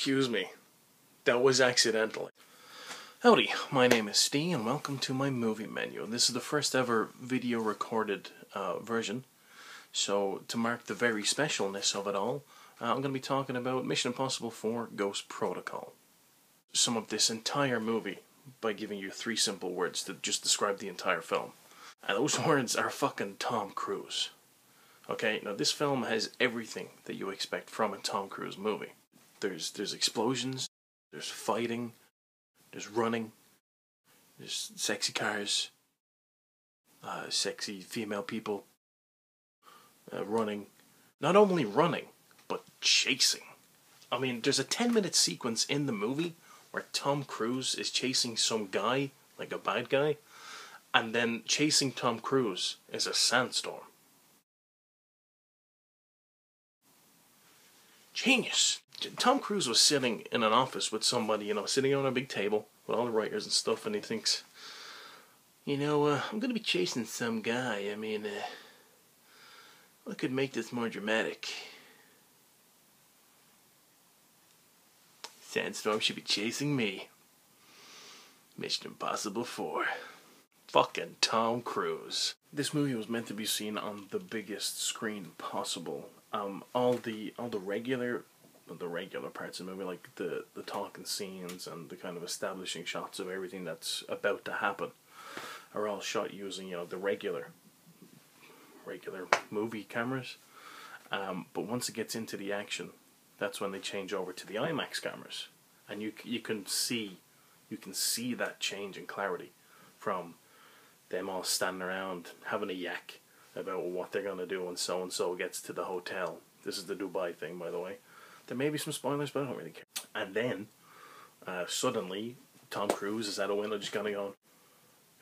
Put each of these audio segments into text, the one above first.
Excuse me. That was accidental. Howdy, my name is Stee and welcome to my movie menu. This is the first ever video recorded version. So to mark the very specialness of it all, I'm going to be talking about Mission Impossible 4 Ghost Protocol. Sum up this entire movie by giving you 3 simple words to just describe the entire film. And those words are fucking Tom Cruise. Okay, now this film has everything that you expect from a Tom Cruise movie. There's explosions, there's fighting, there's running, there's sexy cars, sexy female people, running. Not only running, but chasing. I mean, there's a 10-minute sequence in the movie where Tom Cruise is chasing some guy, like a bad guy, and then chasing Tom Cruise is a sandstorm. Genius! Tom Cruise was sitting in an office with somebody, sitting on a big table with all the writers and stuff, and he thinks, I'm going to be chasing some guy. I could make this more dramatic. Sandstorm should be chasing me. Mission Impossible 4. Fucking Tom Cruise. This movie was meant to be seen on the biggest screen possible. All the regular parts of the movie, like the talking scenes and the kind of establishing shots of everything that's about to happen, are all shot using the regular movie cameras. But once it gets into the action, that's when they change over to the IMAX cameras, and you can see that change in clarity from them all standing around having a yak about what they're gonna do when so and so gets to the hotel. This is the Dubai thing, by the way. There may be some spoilers, but I don't really care. And then suddenly Tom Cruise is at a window just kind of going,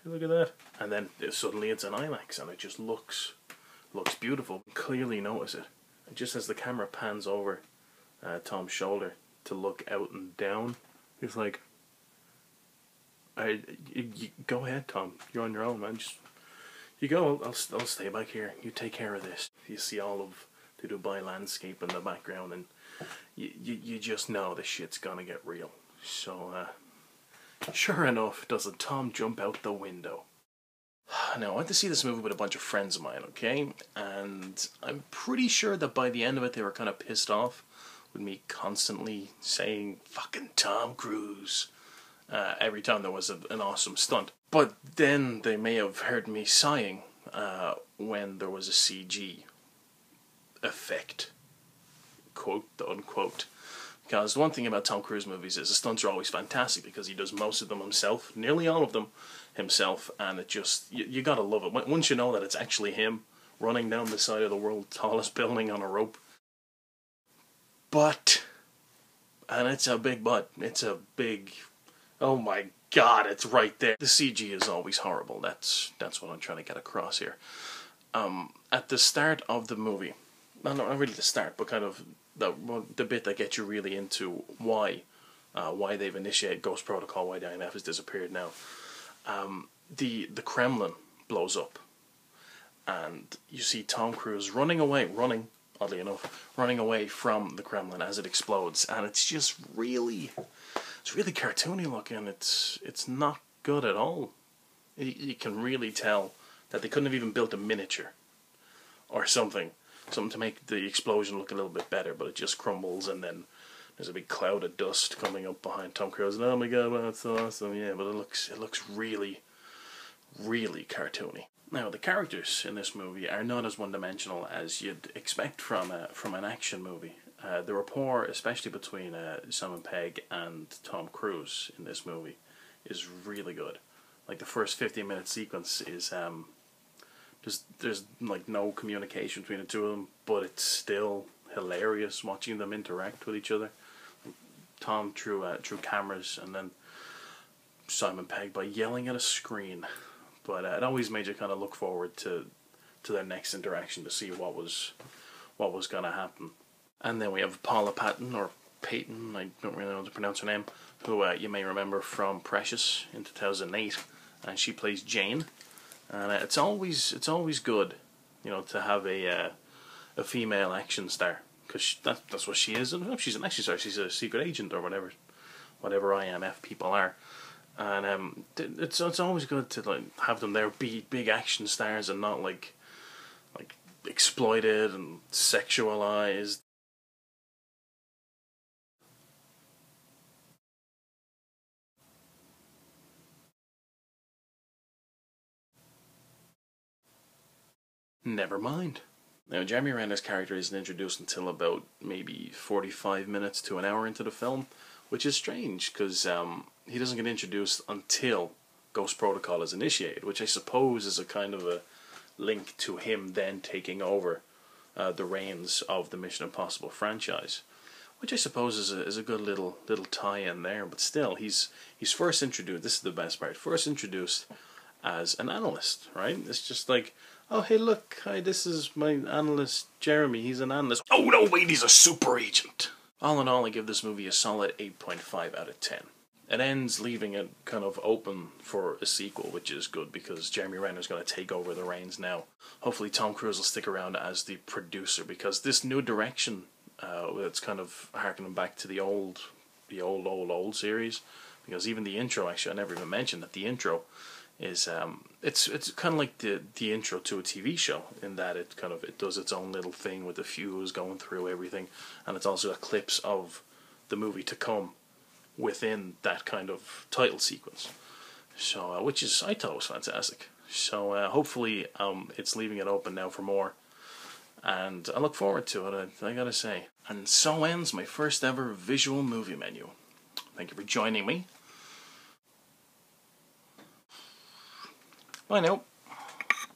hey, look at that. And then suddenly it's an IMAX and it just looks beautiful. Clearly notice it. And just as the camera pans over Tom's shoulder to look out and down, he's like, you go ahead, Tom. You're on your own, man. Just you go. I'll stay back here. You take care of this. You see all of the Dubai landscape in the background, and you just know this shit's gonna get real. So, sure enough, doesn't Tom jump out the window? Now, I went to see this movie with a bunch of friends of mine, okay? And I'm pretty sure that by the end of it, they were kind of pissed off with me constantly saying, fucking Tom Cruise, every time there was an awesome stunt. But then they may have heard me sighing when there was a CG effect, quote unquote. Because one thing about Tom Cruise movies is the stunts are always fantastic because he does most of them himself, nearly all of them himself, and it just, you gotta love it. Once you know that it's actually him running down the side of the world's tallest building on a rope. But, and it's a big but, it's a big, oh my god, it's right there. The CG is always horrible. That's what I'm trying to get across here. At the start of the movie, not really the start, but kind of the bit that gets you really into why they've initiated Ghost Protocol, why the IMF has disappeared now. The Kremlin blows up, and you see Tom Cruise running, oddly enough, running away from the Kremlin as it explodes, and it's just really, it's really cartoony looking. It's not good at all. You can really tell that they couldn't have even built a miniature or something to make the explosion look a little bit better, but it just crumbles, and then there's a big cloud of dust coming up behind Tom Cruise, and oh my god, wow, that's so awesome, yeah, but it looks really, really cartoony. Now, the characters in this movie are not as one-dimensional as you'd expect from an action movie. The rapport, especially between Simon Pegg and Tom Cruise in this movie, is really good. Like, the first 15-minute sequence is there's like no communication between the two of them, but it's still hilarious watching them interact with each other. Tom through cameras, and then Simon Pegg by yelling at a screen. But it always made you kind of look forward to their next interaction to see what was going to happen. And then we have Paula Patton, or Peyton, I don't really know how to pronounce her name, who you may remember from Precious in 2008, and she plays Jane. And it's always good, to have a female action star because that's what she is. And she's she's a secret agent or whatever IMF people are. And it's always good to like have them there, be big action stars and not like exploited and sexualized. Never mind. Now, Jeremy Renner's character isn't introduced until about maybe 45 minutes to an hour into the film, which is strange because he doesn't get introduced until Ghost Protocol is initiated, which I suppose is a kind of a link to him then taking over the reins of the Mission Impossible franchise, which I suppose is a good little tie-in there. But still, he's first introduced. This is the best part. First introduced as an analyst, right? It's just like, oh, hey, look, hi, this is my analyst, Jeremy. He's an analyst. Oh, no, wait, he's a super agent. All in all, I give this movie a solid 8.5 out of 10. It ends leaving it kind of open for a sequel, which is good because Jeremy Renner's going to take over the reins now. Hopefully Tom Cruise will stick around as the producer, because this new direction, it's kind of harkening back to the old series. Because even the intro, actually, I never even mentioned that the intro is it's kind of like the intro to a TV show, in that it does its own little thing with the fuse going through everything, and it's also got clips of the movie to come within that kind of title sequence. So which is, I thought was fantastic. So hopefully it's leaving it open now for more, and I look forward to it, I gotta say. And so ends my first ever visual movie menu. Thank you for joining me. Bye now.